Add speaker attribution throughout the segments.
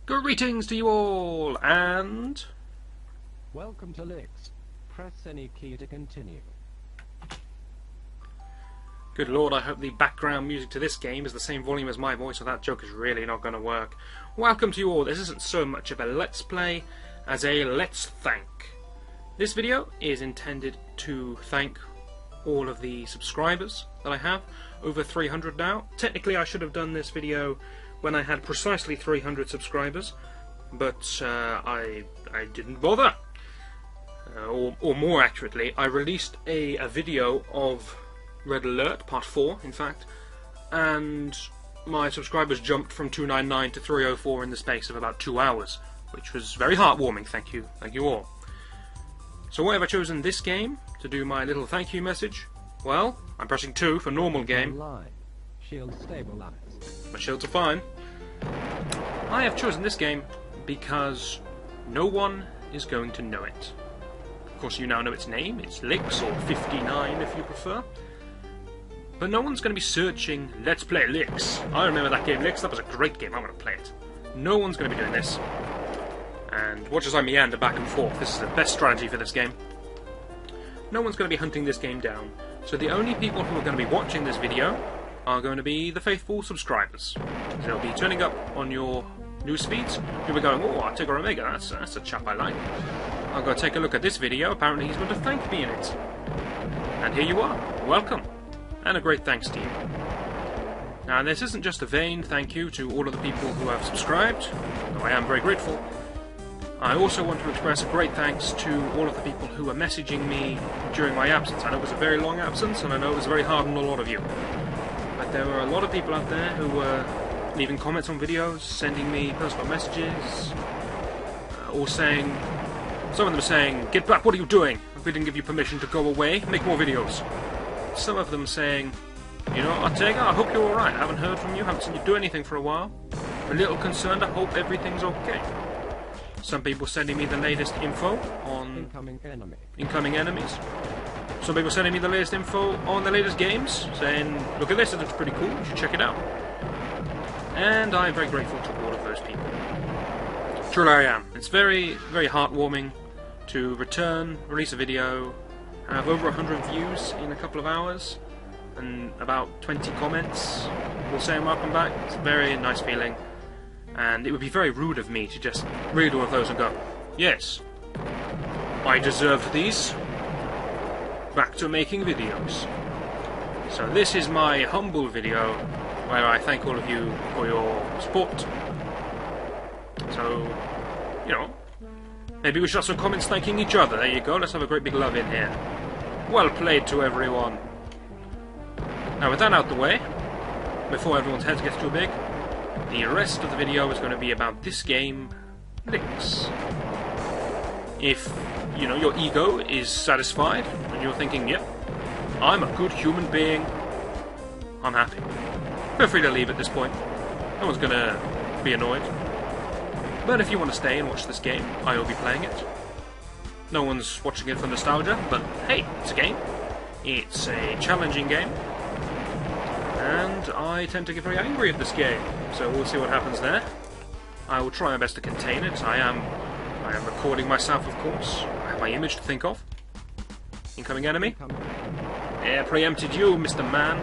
Speaker 1: Greetings to you all, and...
Speaker 2: Welcome to LIX. Press any key to continue.
Speaker 1: Good lord, I hope the background music to this game is the same volume as my voice, or that joke is really not going to work. Welcome to you all. This isn't so much of a Let's Play as a Let's Thank. This video is intended to thank all of the subscribers that I have, over 300 now. Technically I should have done this video when I had precisely 300 subscribers, but I didn't bother. Or more accurately, I released a video of Red Alert, Part 4 in fact, and my subscribers jumped from 299 to 304 in the space of about 2 hours, which was very heartwarming. Thank you all. So why have I chosen this game to do my little thank you message? Well, I'm pressing 2 for normal game.
Speaker 2: Shield stabilized.
Speaker 1: My shields are fine. I have chosen this game because no one is going to know it. Of course you now know its name, it's LIX, or 59 if you prefer. But no one's going to be searching, let's play LIX. I remember that game LIX, that was a great game, I'm going to play it. No one's going to be doing this. And watch as I meander back and forth, this is the best strategy for this game. No one's going to be hunting this game down. So the only people who are going to be watching this video are going to be the faithful subscribers. They'll be turning up on your news feeds. You'll be going, oh, Artega Omega, that's a chap I like. I'll go take a look at this video, apparently he's going to thank me in it. And here you are, welcome. And a great thanks to you. Now this isn't just a vain thank you to all of the people who have subscribed, though I am very grateful. I also want to express a great thanks to all of the people who are messaging me during my absence. I know it was a very long absence, and I know it was very hard on a lot of you. But there were a lot of people out there who were leaving comments on videos, sending me personal messages, or saying, some of them saying, get back, what are you doing? We didn't give you permission to go away, make more videos. Some of them saying, you know, Artega, I hope you're alright, I haven't heard from you, haven't seen you do anything for a while. I'm a little concerned, I hope everything's okay. Some people sending me the latest info on incoming enemies. Some people sending me the latest info on the latest games, saying, look at this, it looks pretty cool, you should check it out. And I'm very grateful to all of those people. Truly I am. It's very, very heartwarming to return, release a video, have over 100 views in a couple of hours, and about 20 comments all saying welcome back. It's a very nice feeling. And it would be very rude of me to just read all of those and go, yes, I deserved these. Back to making videos. So this is my humble video where I thank all of you for your support. So, you know, maybe we should have some comments thanking each other. There you go, let's have a great big love in here. Well played to everyone. Now with that out the way, before everyone's heads get too big, the rest of the video is going to be about this game, LIX. If, you know, your ego is satisfied and you're thinking, yep, I'm a good human being, I'm happy. Feel free to leave at this point. No one's going to be annoyed. But if you want to stay and watch this game, I will be playing it. No one's watching it for nostalgia, but hey, it's a game. It's a challenging game. And I tend to get very angry at this game, so we'll see what happens there. I will try my best to contain it. I am recording myself, of course. I have my image to think of. Incoming enemy. Yeah, preempted you, Mr. Man.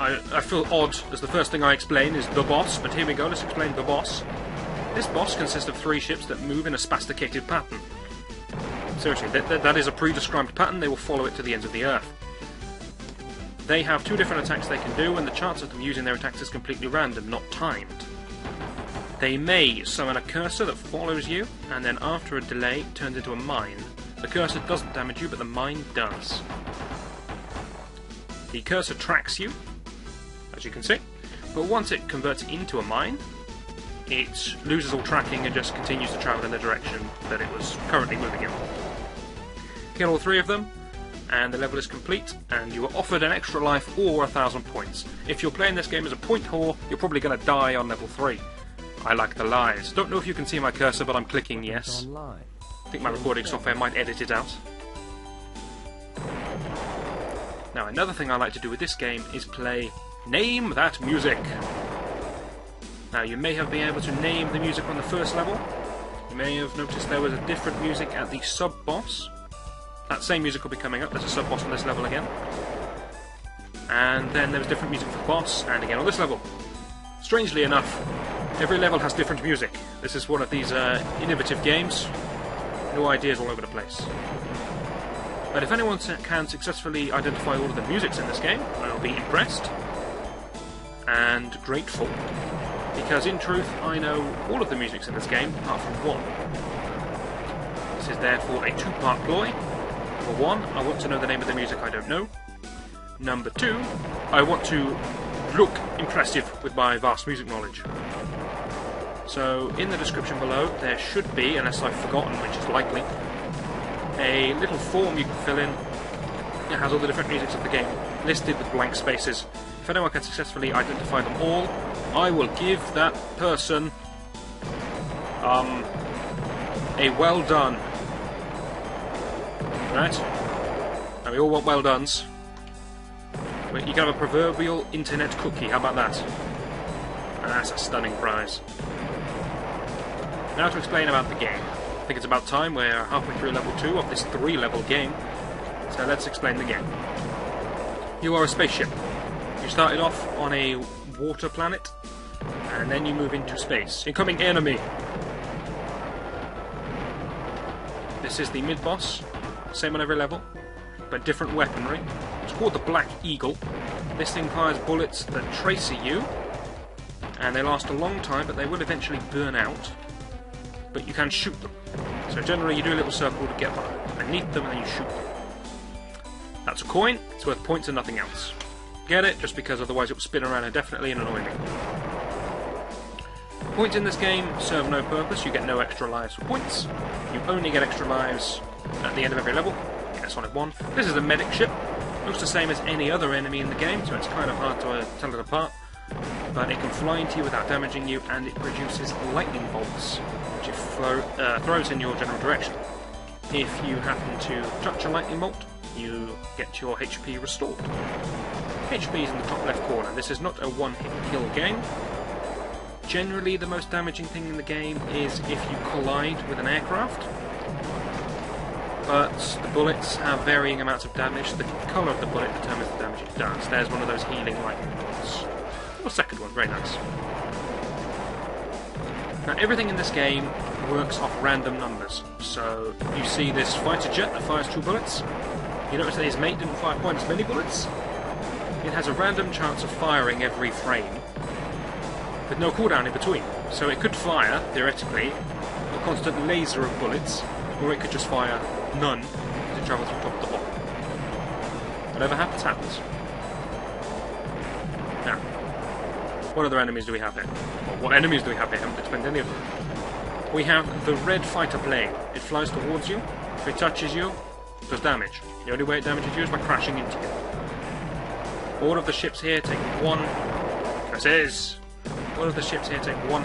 Speaker 1: I feel odd as the first thing I explain is the boss, but here we go, let's explain the boss. This boss consists of 3 ships that move in a spasticated pattern. Seriously, that is a pre-described pattern, they will follow it to the ends of the earth. They have 2 different attacks they can do, and the chance of them using their attacks is completely random, not timed. They may summon a cursor that follows you, and then after a delay turns into a mine. The cursor doesn't damage you, but the mine does. The cursor tracks you, as you can see, but once it converts into a mine, it loses all tracking and just continues to travel in the direction that it was currently moving in. Kill all 3 of them, and the level is complete, and you are offered an extra life or 1,000 points. If you're playing this game as a point whore, you're probably going to die on level 3. I like the lies. Don't know if you can see my cursor, but I'm clicking yes. I think my recording software might edit it out. Now another thing I like to do with this game is play Name that music. Now, you may have been able to name the music on the first level. You may have noticed there was a different music at the sub-boss. That same music will be coming up. There's a sub-boss on this level again. And then there was different music for the boss, and again on this level. Strangely enough, every level has different music. This is one of these innovative games. New ideas all over the place. But if anyone can successfully identify all of the musics in this game, I'll be impressed and grateful. Because in truth, I know all of the musics in this game, apart from one. This is therefore a two-part ploy. Number one, I want to know the name of the music I don't know. Number two, I want to look impressive with my vast music knowledge. So, in the description below, there should be, unless I've forgotten, which is likely, a little form you can fill in. It has all the different musics of the game listed with blank spaces. If anyone can successfully identify them all, I will give that person a well done. Right? Now we all want well dones. You can have a proverbial internet cookie, how about that? And that's a stunning prize. Now to explain about the game. I think it's about time, we're halfway through level 2 of this 3-level game. So let's explain the game. You are a spaceship. You started off on a water planet, and then you move into space. Incoming enemy! This is the mid-boss, same on every level, but different weaponry. It's called the Black Eagle. This thing fires bullets that trace at you, and they last a long time, but they will eventually burn out. But you can shoot them. So generally you do a little circle to get beneath them, and then you shoot them. That's a coin, it's worth points and nothing else. Get it, just because otherwise it will spin around indefinitely and annoy me. Points in this game serve no purpose, you get no extra lives for points. You only get extra lives at the end of every level. Yeah, Sonic 1. This is a medic ship. Looks the same as any other enemy in the game, so it's kind of hard to tell it apart. But it can fly into you without damaging you, and it produces lightning bolts, which it throws in your general direction. If you happen to touch a lightning bolt, you get your HP restored. HP is in the top left corner. This is not a one-hit kill game. Generally, the most damaging thing in the game is if you collide with an aircraft. But the bullets have varying amounts of damage. The colour of the bullet determines the damage it does. There's one of those healing lightning bolts. Or second one, very nice. Now, everything in this game works off random numbers. So, you see this fighter jet that fires 2 bullets. You notice that his mate didn't fire quite as many bullets. It has a random chance of firing every frame, with no cooldown in between. So it could fire, theoretically, a constant laser of bullets, or it could just fire none as it travels from top to bottom. Whatever happens, happens. Now, what other enemies do we have here? Well, what enemies do we have here? I haven't explained any of them. We have the red fighter plane. It flies towards you. If it touches you, it does damage. The only way it damages you is by crashing into you. All of the ships here take one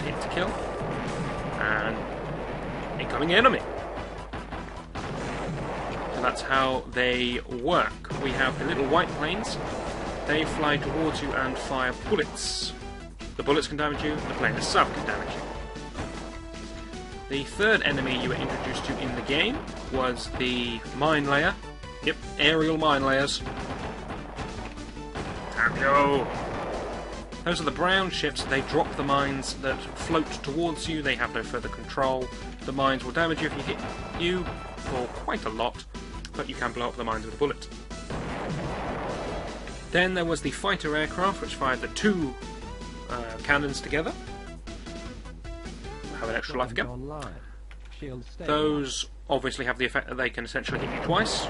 Speaker 1: hit to kill, and incoming enemy. So that's how they work. We have the little white planes. They fly towards you and fire bullets. The bullets can damage you, the plane itself can damage you. The third enemy you were introduced to in the game was the mine layer. Yep, aerial mine layers. Go. Those are the brown ships. They drop the mines that float towards you. They have no further control. The mines will damage you if you hit you for quite a lot, but you can blow up the mines with a bullet. Then there was the fighter aircraft, which fired the 2 cannons together. Have an extra life again. Those obviously have the effect that they can essentially hit you twice.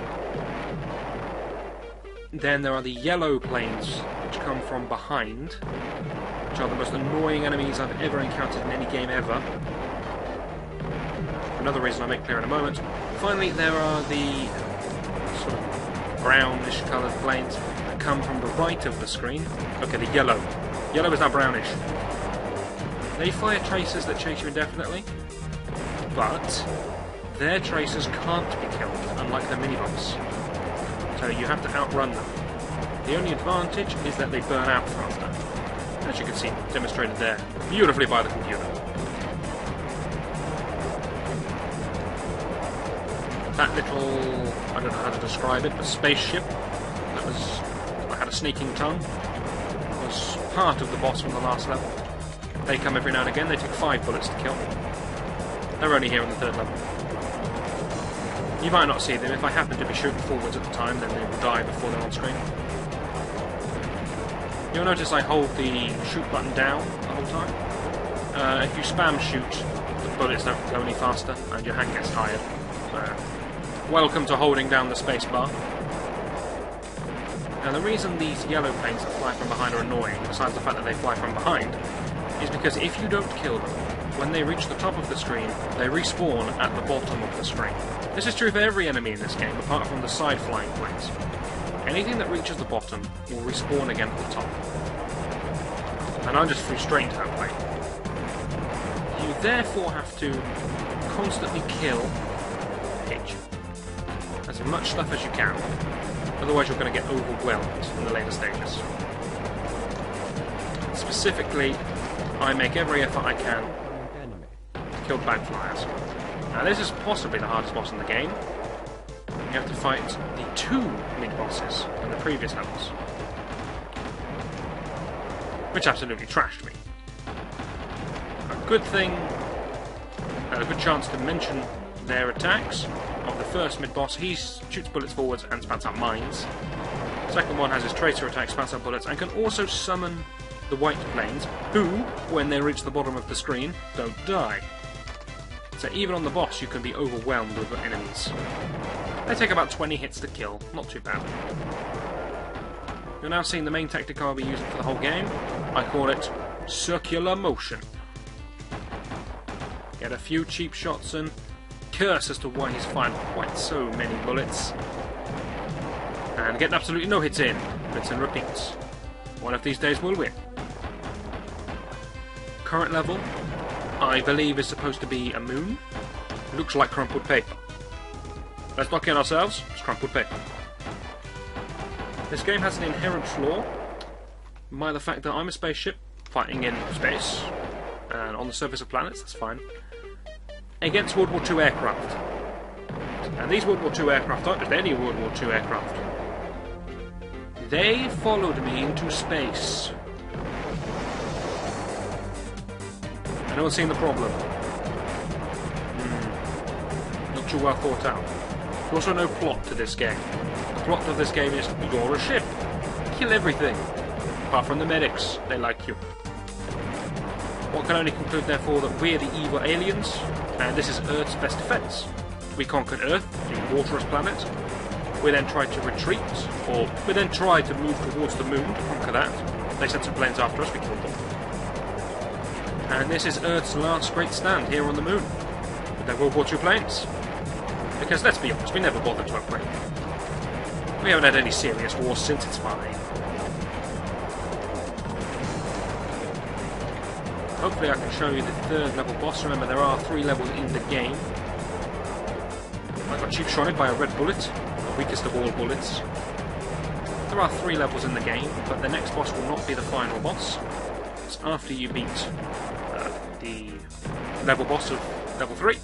Speaker 1: Then there are the yellow planes, which come from behind, which are the most annoying enemies I've ever encountered in any game ever. For another reason I'll make clear in a moment. Finally, there are the sort of brownish coloured planes that come from the right of the screen. Okay, the yellow. Yellow is now brownish. They fire tracers that chase you indefinitely, but their tracers can't be killed, unlike the mini-boss. So you have to outrun them. The only advantage is that they burn out faster. As you can see, demonstrated there beautifully by the computer. That little, I don't know how to describe it, a spaceship that had a snaking tongue was part of the boss from the last level. They come every now and again, they take 5 bullets to kill. They're only here in the 3rd level. You might not see them. If I happen to be shooting forwards at the time, then they will die before they're on screen. You'll notice I hold the shoot button down the whole time. If you spam shoot, the bullets don't go any faster and your hand gets tired. So, welcome to holding down the space bar. Now the reason these yellow planes that fly from behind are annoying, besides the fact that they fly from behind, is because if you don't kill them, when they reach the top of the screen, they respawn at the bottom of the screen. This is true for every enemy in this game, apart from the side flying planes. Anything that reaches the bottom will respawn again at the top. And I'm just frustrated that way. You therefore have to constantly kill H. As much stuff as you can. Otherwise you're going to get overwhelmed in the later stages. Specifically, I make every effort I can to kill bad flyers. Now this is possibly the hardest boss in the game. You have to fight the 2 mid-bosses in the previous levels. Which absolutely trashed me. A good thing, a good chance to mention their attacks. Of the first mid-boss, he shoots bullets forwards and spats out mines. The second one has his tracer attack, spats out bullets, and can also summon the white planes, who, when they reach the bottom of the screen, don't die. So even on the boss you can be overwhelmed with enemies. They take about 20 hits to kill, not too bad. You're now seeing the main tactic I'll be using for the whole game. I call it circular motion. Get a few cheap shots and curse as to why he's fired quite so many bullets. And get absolutely no hits in. Rinse and repeat. One of these days we'll win. Current level, I believe, is supposed to be a moon. Looks like crumpled paper. Let's not kid ourselves, it's crumpled paper. This game has an inherent flaw by the fact that I'm a spaceship fighting in space and on the surface of planets, that's fine, against World War II aircraft. And these World War II aircraft aren't just any World War II aircraft. They followed me into space. Anyone seen the problem? Not too well thought out. There's also no plot to this game. The plot of this game is, you're a ship. Kill everything. Apart from the medics. They like you. One can only conclude, therefore, that we're the evil aliens, and this is Earth's best defense. We conquered Earth, the waterless planet. We then tried to retreat, or we then tried to move towards the moon to conquer that. They sent some planes after us, we killed them. And this is Earth's last great stand here on the moon, with their World War II planes. Because let's be honest, we never bothered to upgrade. We haven't had any serious wars since it's fine. Hopefully I can show you the 3rd level boss. Remember, there are 3 levels in the game. I got cheap shotted by a red bullet, the weakest of all bullets. There are 3 levels in the game, but the next boss will not be the final boss. It's after you beat the level boss of level 3.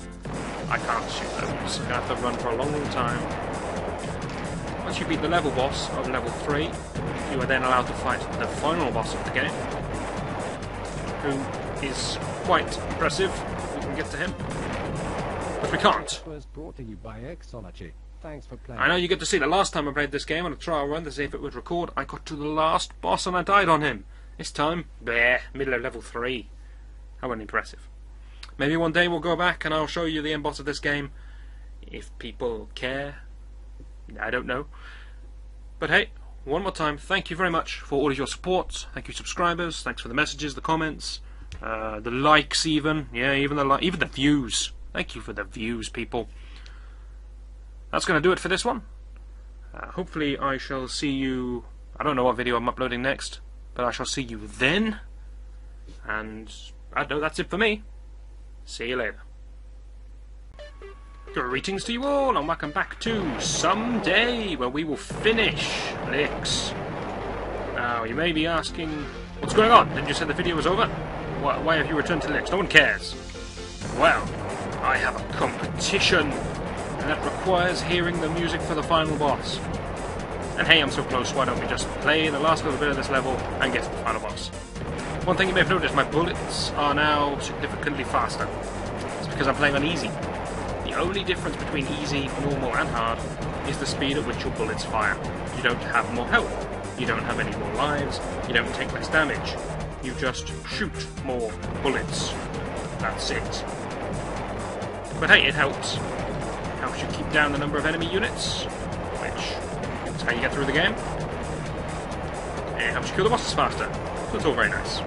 Speaker 1: I can't shoot those, I'm going to have to run for a long, long time. Once you beat the level boss of level 3, you are then allowed to fight the final boss of the game, who is quite impressive. We can get to him, but we can't.
Speaker 2: Was brought to you by Xology. Thanks for playing.
Speaker 1: I know you get to see the last time I played this game on a trial run to see if it would record. I got to the last boss and I died on him. This time, middle of level 3. How unimpressive. Maybe one day we'll go back and I'll show you the end boss of this game. If people care. I don't know. But hey, one more time, thank you very much for all of your support. Thank you subscribers, thanks for the messages, the comments, the likes even. Yeah, even the views. Thank you for the views, people. That's going to do it for this one. Hopefully I shall see you... I don't know what video I'm uploading next, but I shall see you then. And I don't know, that's it for me. See you later. Greetings to you all, and welcome back to Someday, where we will finish LIX. Now, you may be asking, what's going on? Didn't you say the video was over? Why have you returned to LIX? No one cares. Well, I have a competition, and that requires hearing the music for the final boss. And hey, I'm so close, why don't we just play the last little bit of this level and get to the final boss? One thing you may have noticed, my bullets are now significantly faster. It's because I'm playing on easy. The only difference between easy, normal and hard is the speed at which your bullets fire. You don't have more health. You don't have any more lives, you don't take less damage. You just shoot more bullets. That's it. But hey, it helps. Helps you keep down the number of enemy units, which is how you get through the game. And it helps you kill the bosses faster. So it's all very nice.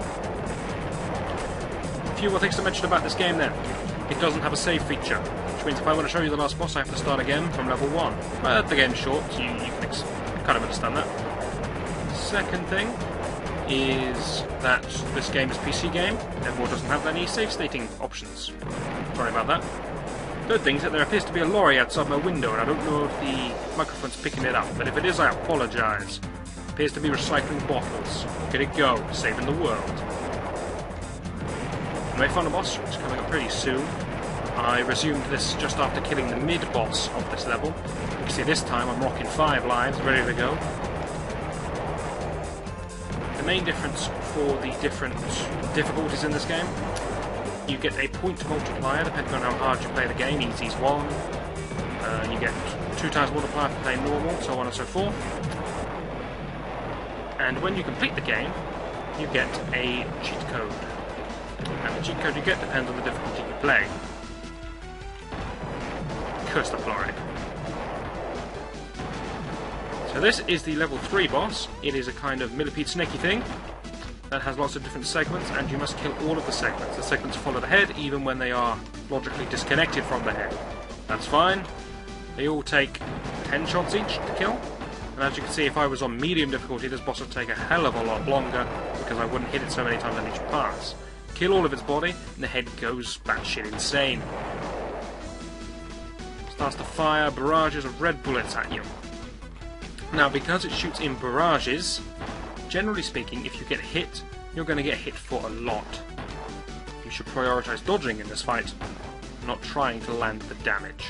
Speaker 1: A few more things to mention about this game then. It doesn't have a save feature, which means if I want to show you the last boss I have to start again from level 1. But the game's short, so you can kind of understand that. Second thing is that this game is a PC game, therefore doesn't have any save stating options. Sorry about that. Third thing is that there appears to be a lorry outside my window, and I don't know if the microphone's picking it up, but if it is, I apologise. Appears to be recycling bottles. Look at it go, saving the world. Anyway, final boss, which is coming up pretty soon. I resumed this just after killing the mid-boss of this level. You can see this time I'm rocking 5 lives, ready to go. The main difference for the different difficulties in this game, you get a point multiplier depending on how hard you play the game. Easy's 1, you get 2 times multiplier for playing normal, so on and so forth. And when you complete the game, you get a cheat code. And the cheat code you get depends on the difficulty you play. Curse the glory. So this is the level 3 boss. It is a kind of millipede snaky thing that has lots of different segments, and you must kill all of the segments. The segments follow the head even when they are logically disconnected from the head. That's fine. They all take 10 shots each to kill. And as you can see, if I was on medium difficulty, this boss would take a hell of a lot longer because I wouldn't hit it so many times on each pass. Kill all of its body, and the head goes batshit insane. Starts to fire barrages of red bullets at you. Now, because it shoots in barrages, generally speaking, if you get hit, you're going to get hit for a lot. You should prioritise dodging in this fight, not trying to land the damage.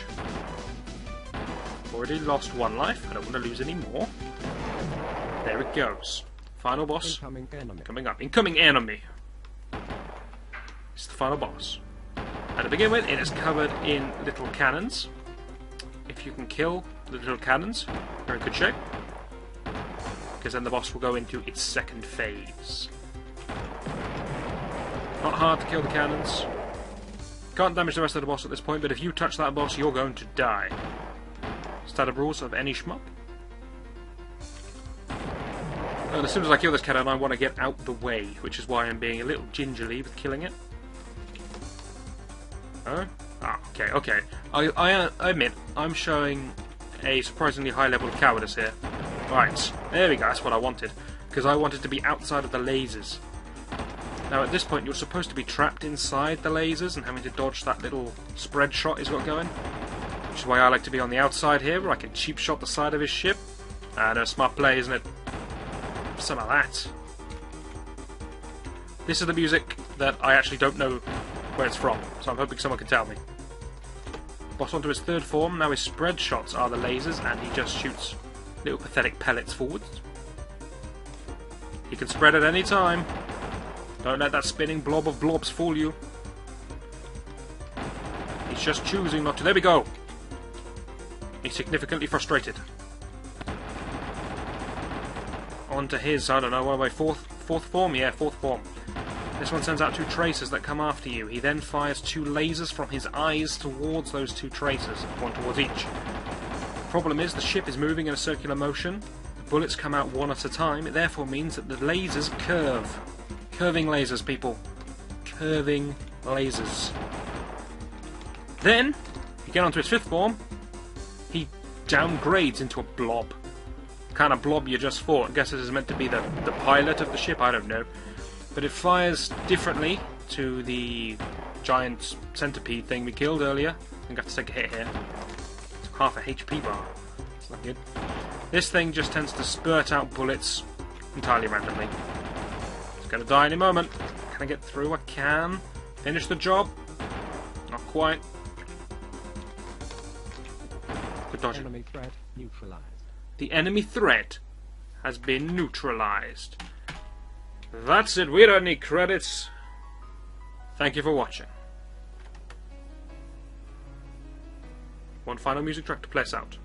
Speaker 1: Already lost 1 life, I don't want to lose any more. There it goes. Final boss
Speaker 2: Incoming enemy.
Speaker 1: coming up. Incoming enemy. It's the final boss. And to begin with, it is covered in little cannons. If you can kill the little cannons, you're in good shape. Because then the boss will go into its second phase. Not hard to kill the cannons. Can't damage the rest of the boss at this point, but if you touch that boss, you're going to die. Standard rules of any shmup. And as soon as I kill this cannon, I want to get out the way, which is why I'm being a little gingerly with killing it. Oh? Ah, okay. I admit, I'm showing a surprisingly high level of cowardice here. Right, there we go, that's what I wanted. Because I wanted to be outside of the lasers. Now at this point you're supposed to be trapped inside the lasers and having to dodge that little spread shot he's got going. Which is why I like to be on the outside here, where I can cheap shot the side of his ship. No, smart play, isn't it? Some of that. This is the music that I actually don't know where it's from, so I'm hoping someone can tell me. Boss onto his 3rd form, now his spread shots are the lasers, and he just shoots little pathetic pellets forwards. He can spread at any time. Don't let that spinning blob of blobs fool you. He's just choosing not to. There we go! He's significantly frustrated. On to his, I don't know, what am I, fourth form? Yeah, 4th form. This one sends out 2 tracers that come after you. He then fires 2 lasers from his eyes towards those 2 tracers, 1 towards each. The problem is the ship is moving in a circular motion. The bullets come out 1 at a time. It therefore means that the lasers curve. Curving lasers, people. Curving lasers. Then, you get onto his 5th form, he downgrades into a blob. The kind of blob you just fought. I guess it is meant to be the pilot of the ship, I don't know. But it fires differently to the giant centipede thing we killed earlier. I think I have to take a hit here. It's half a HP bar. It's not good. This thing just tends to spurt out bullets entirely randomly. It's gonna die any moment. Can I get through? I can. Finish the job? Not quite. Good dodging.
Speaker 2: Enemy threat neutralized.
Speaker 1: The enemy threat has been neutralized. That's it. We don't need credits. Thank you for watching. One final music track to play us out.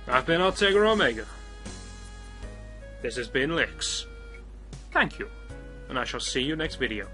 Speaker 1: I've been Artega Omega. This has been LIX. Thank you, and I shall see you next video.